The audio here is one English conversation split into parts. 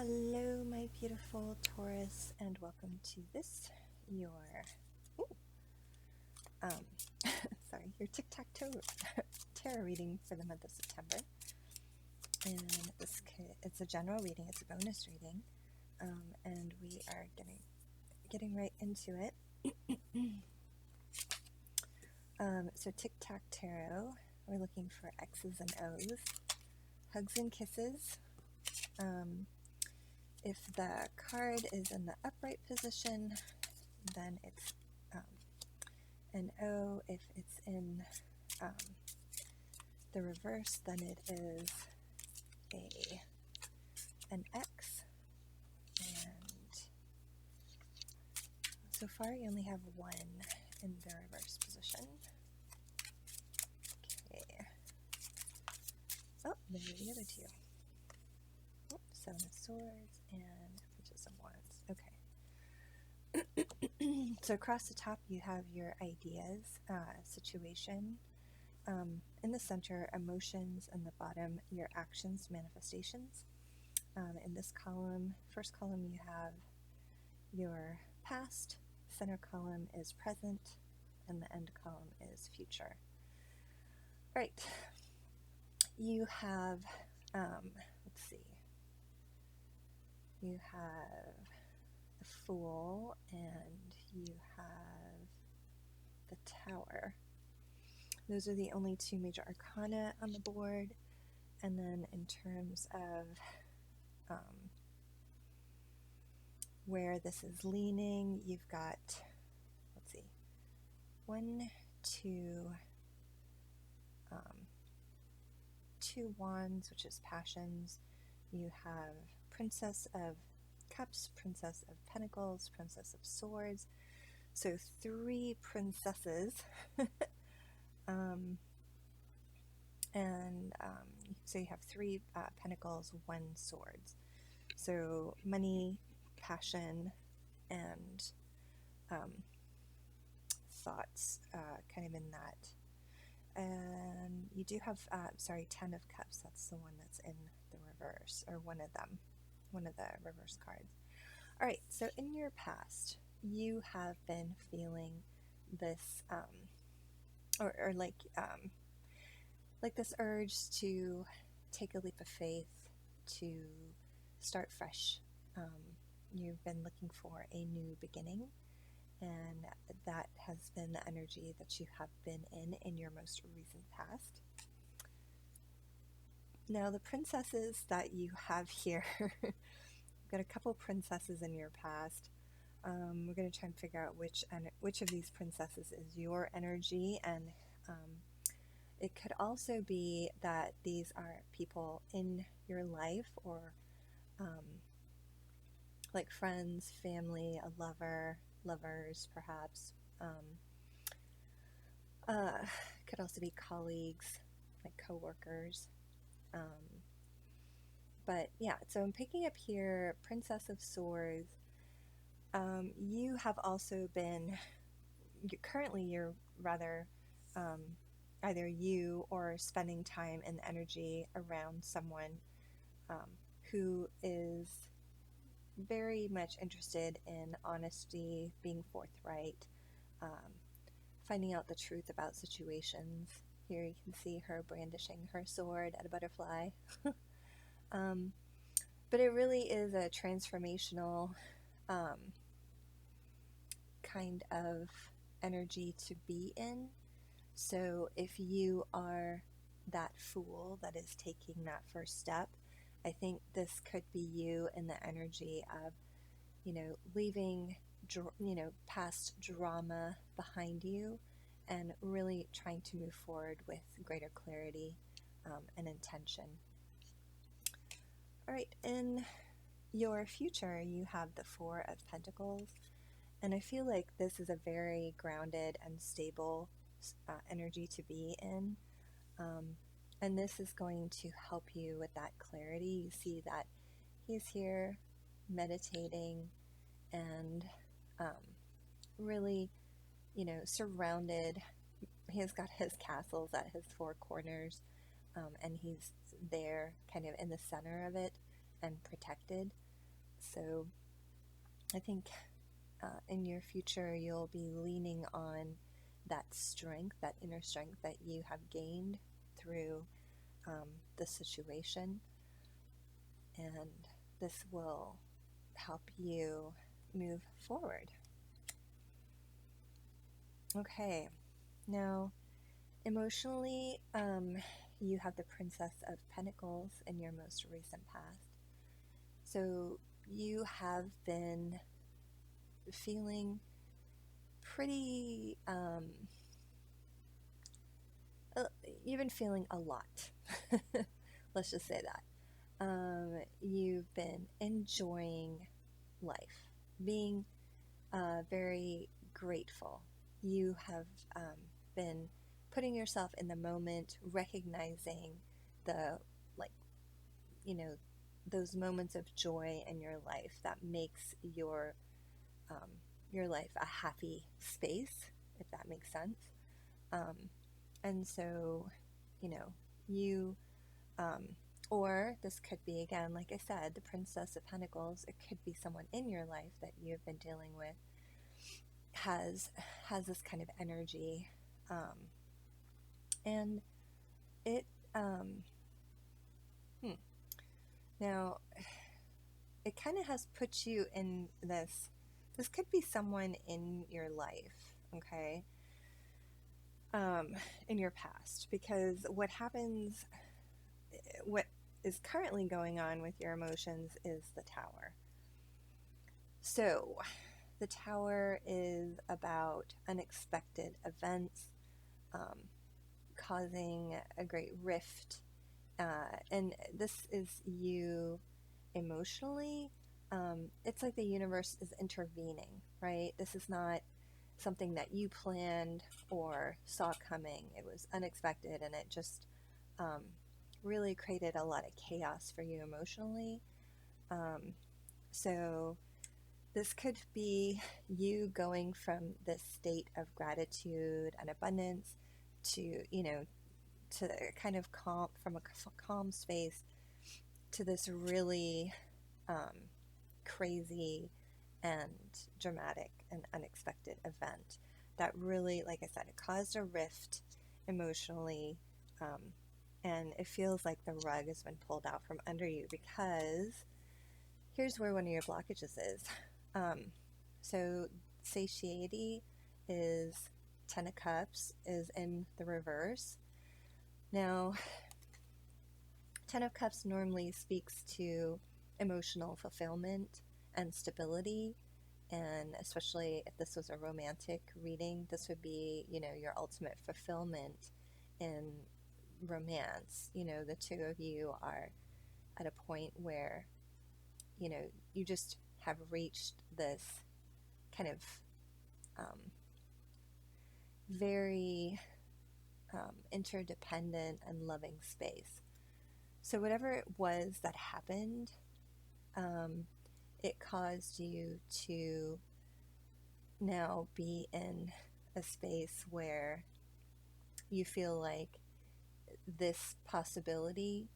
Hello, my beautiful Taurus, and welcome to this, your, your tic-tac-toe tarot reading for the month of September. And it's a general reading, it's a bonus reading, and we are getting right into it. So tic-tac tarot, we're looking for X's and O's, hugs and kisses. If the card is in the upright position, then it's an O. If it's in the reverse, then it is an X. And so far you only have one in the reverse position. Okay. Oh, there are the other two. Oh, Seven of Swords and Pages of Wands. Okay. So across the top you have your ideas, situation. In the center, emotions, and the bottom, your actions, manifestations. In this column, first column, you have your past, center column is present, and the end column is future. All right. You have, let's see, you have the Fool, and you have the Tower. Those are the only two major arcana on the board. And then in terms of where this is leaning, you've got, let's see, 1, 2, 2 wands, which is passions. You have Princess of Cups, Princess of Pentacles, Princess of Swords. So 3 princesses. So you have 3 pentacles, 1 swords. So money, passion, and thoughts kind of in that. And you do have, 10 of Cups. That's the one that's in the reverse, or one of them, one of the reverse cards. All right, so in your past, you have been feeling this, or like this urge to take a leap of faith, to start fresh. You've been looking for a new beginning, and that has been the energy that you have been in your most recent past. Now, the princesses that you have here, you've got a couple princesses in your past. We're going to try and figure out which of these princesses is your energy, and it could also be that these are people in your life, or like friends, family, a lover, lovers perhaps. Could also be colleagues, like co-workers. But yeah, so I'm picking up here Princess of Swords. You have also been, currently you're rather either you or spending time and energy around someone who is very much interested in honesty, being forthright, finding out the truth about situations. Here you can see her brandishing her sword at a butterfly. But it really is a transformational kind of energy to be in. So if you are that fool that is taking that first step, I think this could be you in the energy of, leaving, past drama behind you and really trying to move forward with greater clarity and intention. All right, in your future, you have the Four of Pentacles, and I feel like this is a very grounded and stable energy to be in. And this is going to help you with that clarity. You see that he's here meditating and really, surrounded. He has got his castles at his 4 corners, and he's there kind of in the center of it and protected. So I think in your future, you'll be leaning on that strength, that inner strength that you have gained through the situation. And this will help you move forward. Okay, now emotionally, you have the Princess of Pentacles in your most recent past. So you have been feeling pretty, you've been feeling a lot. Let's just say that. You've been enjoying life, being very grateful. You have been putting yourself in the moment, recognizing the, like, those moments of joy in your life that makes your life a happy space, if that makes sense. And so, you, or this could be, again, like I said, the Princess of Pentacles. It could be someone in your life that you've been dealing with has this kind of energy, and it now it kind of has put you in this could be someone in your life, okay, in your past, because what is currently going on with your emotions is the Tower. So the Tower is about unexpected events, causing a great rift, and this is you emotionally. It's like the universe is intervening, right? This is not something that you planned or saw coming. It was unexpected, and it just really created a lot of chaos for you emotionally. So this could be you going from this state of gratitude and abundance to, to kind of calm, from a calm space, to this really crazy and dramatic and unexpected event that really, like I said, it caused a rift emotionally, and it feels like the rug has been pulled out from under you, because here's where one of your blockages is. So satiety is 10 of Cups is in the reverse. Now, 10 of Cups normally speaks to emotional fulfillment and stability, and especially if this was a romantic reading, this would be, your ultimate fulfillment in romance. The two of you are at a point where, you just have reached this kind of very interdependent and loving space. So whatever it was that happened, it caused you to now be in a space where you feel like this possibility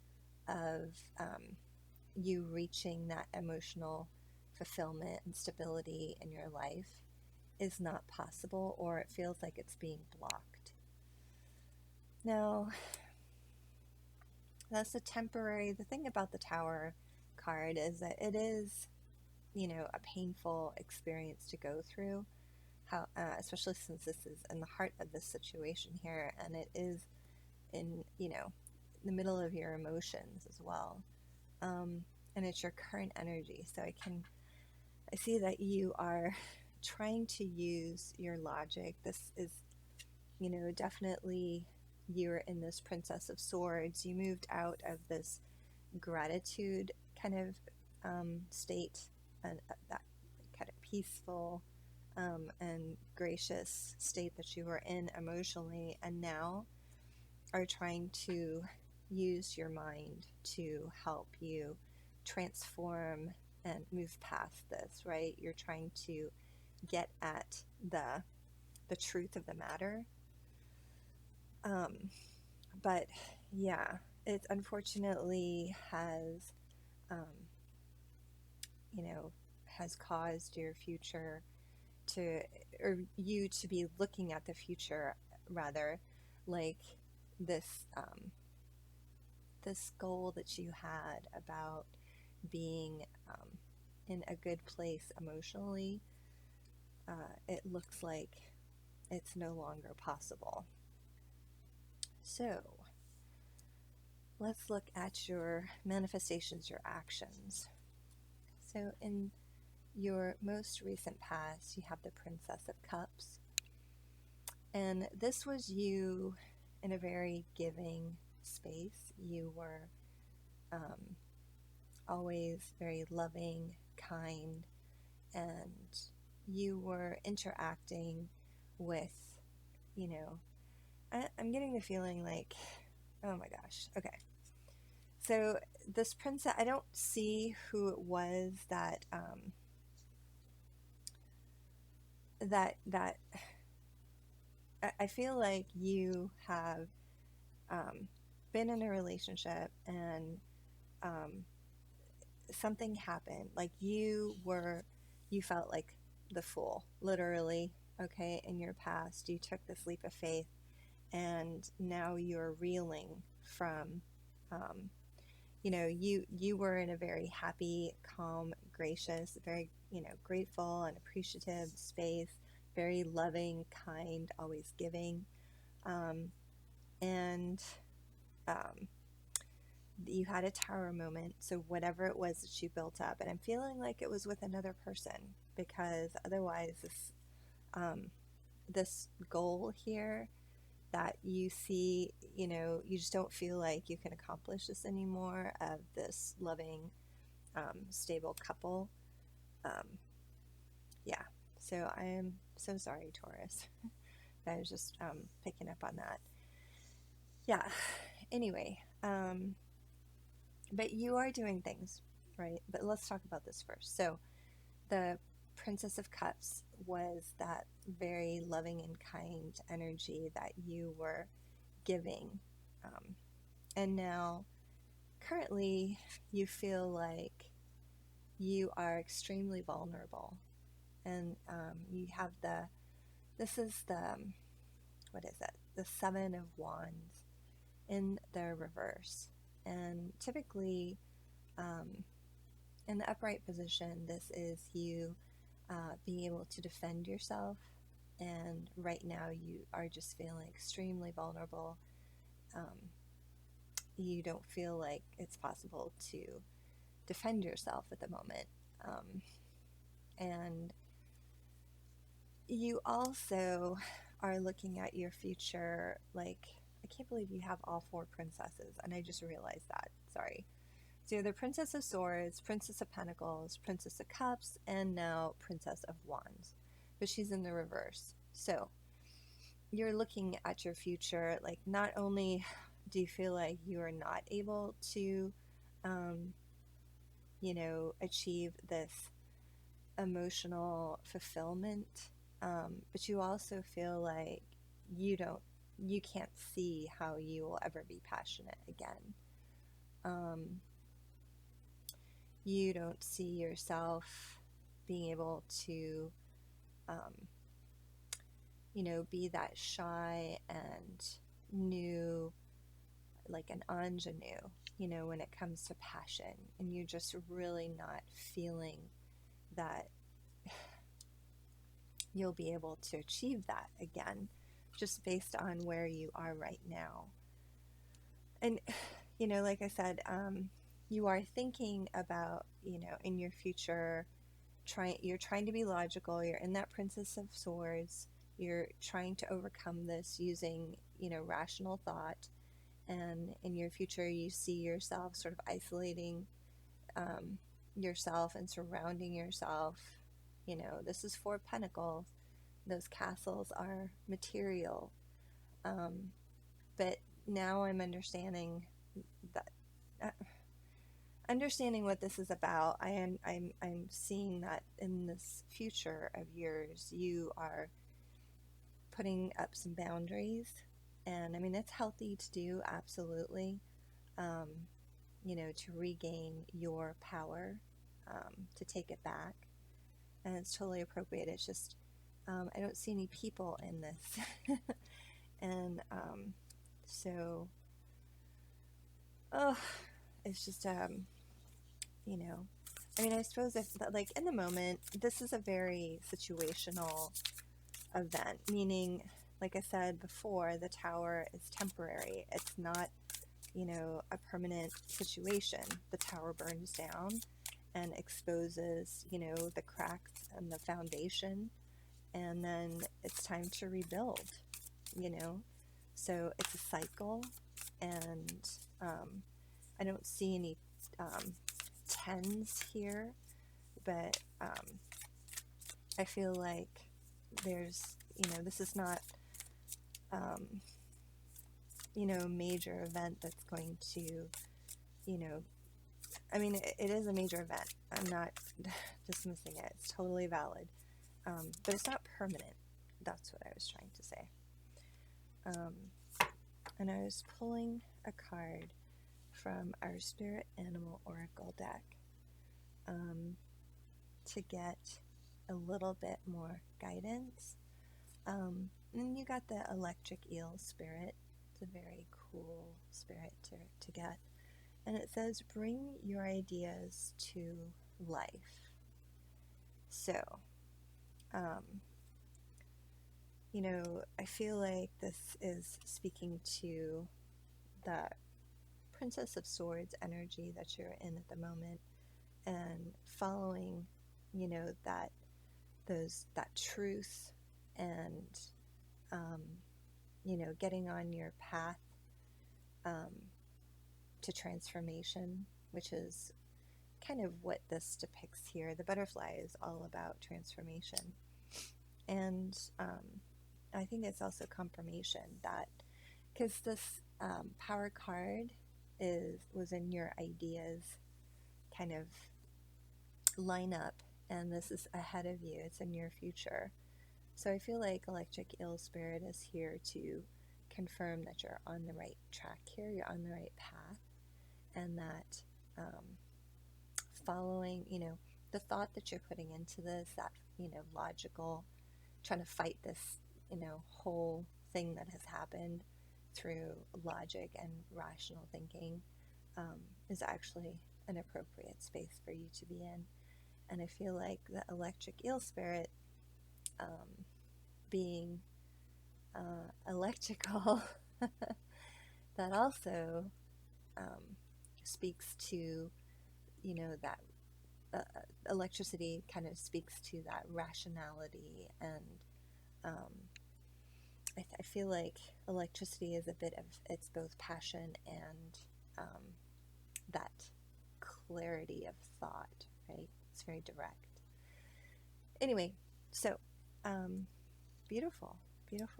of you reaching that emotional fulfillment and stability in your life is not possible, or it feels like it's being blocked. Now, that's the thing about the Tower card is that it is, a painful experience to go through, especially since this is in the heart of this situation here, and it is in, the middle of your emotions as well. And it's your current energy. So I see that you are trying to use your logic. This is, definitely you're in this Princess of Swords. You moved out of this gratitude kind of state, and that kind of peaceful and gracious state that you were in emotionally, and now are trying to use your mind to help you transform and move past this, right? You're trying to get at the truth of the matter. But yeah, it unfortunately has, has caused your future to, or you to be looking at the future rather, like this this goal that you had about being in a good place emotionally. It looks like it's no longer possible. So let's look at your manifestations, your actions. So in your most recent past, you have the Princess of Cups. And this was you in a very giving space. You were always very loving, kind, and you were interacting with, I'm getting the feeling like, oh my gosh, okay. So this princess, I don't see who it was that that I feel like you have been in a relationship and something happened. Like you felt like the fool, literally. Okay, in your past, you took this leap of faith, and now you're reeling from. You were in a very happy, calm, gracious, very, grateful and appreciative space, very loving, kind, always giving. And you had a tower moment. So whatever it was that you built up, and I'm feeling like it was with another person, because otherwise this goal here that you see, you just don't feel like you can accomplish this anymore, of this loving, stable couple. Yeah. So I am so sorry, Taurus. I was just picking up on that. Yeah. Anyway, but you are doing things, right? But let's talk about this first. So the Princess of Cups was that very loving and kind energy that you were giving. And now, currently, you feel like you are extremely vulnerable. And you have this is what is it? The Seven of Wands in the reverse. And typically, in the upright position, this is you being able to defend yourself. And right now, you are just feeling extremely vulnerable. You don't feel like it's possible to defend yourself at the moment. And you also are looking at your future like, I can't believe you have all four princesses, and I just realized that. Sorry. So you're the Princess of Swords, Princess of Pentacles, Princess of Cups, and now Princess of Wands. But she's in the reverse. So you're looking at your future, like not only do you feel like you are not able to, achieve this emotional fulfillment, but you also feel like you can't see how you will ever be passionate again. You don't see yourself being able to, be that shy and new, like an ingenue, when it comes to passion, and you're just really not feeling that you'll be able to achieve that again, just based on where you are right now. And, like I said, you are thinking about, in your future, you're trying to be logical. You're in that Princess of Swords. You're trying to overcome this using, rational thought. And in your future, you see yourself sort of isolating yourself and surrounding yourself. This is Four of Pentacles. Those castles are material. But now I'm understanding that, understanding what this is about. I'm seeing that in this future of yours, you are putting up some boundaries. And I mean, it's healthy to do, absolutely, to regain your power. to take it back, and it's totally appropriate. It's just I don't see any people in this, and so oh, it's just you know, I mean, I suppose if like in the moment, this is a very situational event, meaning, like I said before, the tower is temporary. It's not, you know, a permanent situation. The tower burns down and exposes, you know, the cracks in the foundation, and then it's time to rebuild, you know. So it's a cycle, and I don't see any tens here, but I feel like there's, you know, this is not, you know, a major event that's going to, you know, I mean, it is a major event. I'm not dismissing it. It's totally valid. But it's not permanent. That's what I was trying to say. And I was pulling a card from our Spirit Animal Oracle deck to get a little bit more guidance. And you got the Electric Eel Spirit. It's a very cool spirit to get. And it says, bring your ideas to life. So, you know, I feel like this is speaking to the Princess of Swords energy that you're in at the moment, and following, you know, that truth, and you know, getting on your path to transformation, which is kind of what this depicts here. The butterfly is all about transformation, and I think it's also confirmation that, because this power card was in your ideas kind of line up, and this is ahead of you. It's in your future. So I feel like Electric Eel Spirit is here to confirm that you're on the right track here, you're on the right path, and that following, you know, the thought that you're putting into this, that, you know, logical, trying to fight this, you know, whole thing that has happened through logic and rational thinking, is actually an appropriate space for you to be in. And I feel like the Electric Eel Spirit, being electrical, that also speaks to, you know, that electricity kind of speaks to that rationality, and I feel like electricity is a bit of, it's both passion and that clarity of thought, right? It's very direct. Anyway, so beautiful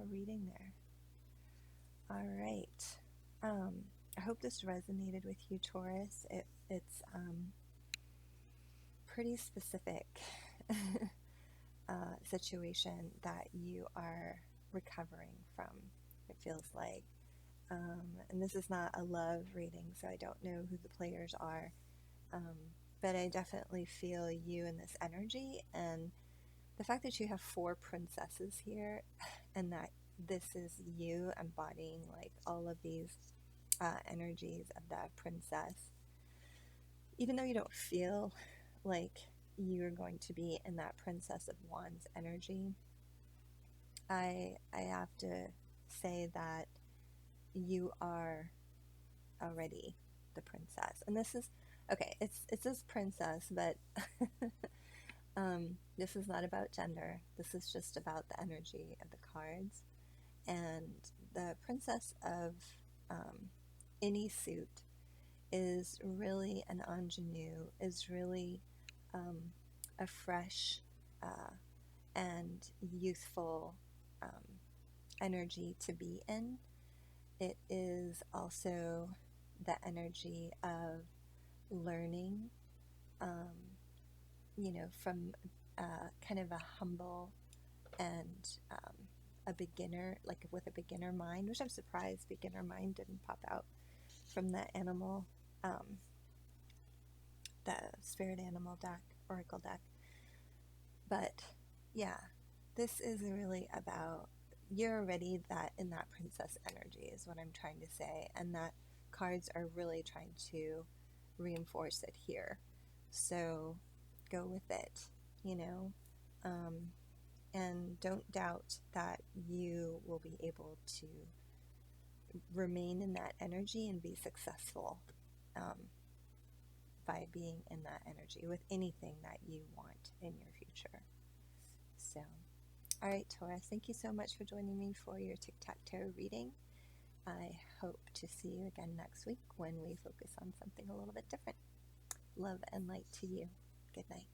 reading there. All right. I hope this resonated with you, Taurus. It's pretty specific situation that you are recovering from, it feels like. And this is not a love reading, so I don't know who the players are. But I definitely feel you in this energy, and the fact that you have 4 princesses here, and that this is you embodying like all of these energies of that princess, even though you don't feel like you're going to be in that Princess of Wands energy, I have to say that you are already the princess. And this is, okay, it says princess, but this is not about gender. This is just about the energy of the cards. And the princess of any suit is really an ingenue, is really a fresh and youthful energy to be in. It is also the energy of learning, you know, from kind of a humble and a beginner, like with a beginner mind, which I'm surprised beginner mind didn't pop out from the animal, the spirit animal deck, oracle deck. But yeah, this is really about, you're already that in that princess energy is what I'm trying to say, and that cards are really trying to reinforce it here. So go with it, you know, and don't doubt that you will be able to remain in that energy and be successful by being in that energy with anything that you want in your future. So, all right, Taurus, thank you so much for joining me for your tic-tac-toe reading. I hope to see you again next week when we focus on something a little bit different. Love and light to you. Good night.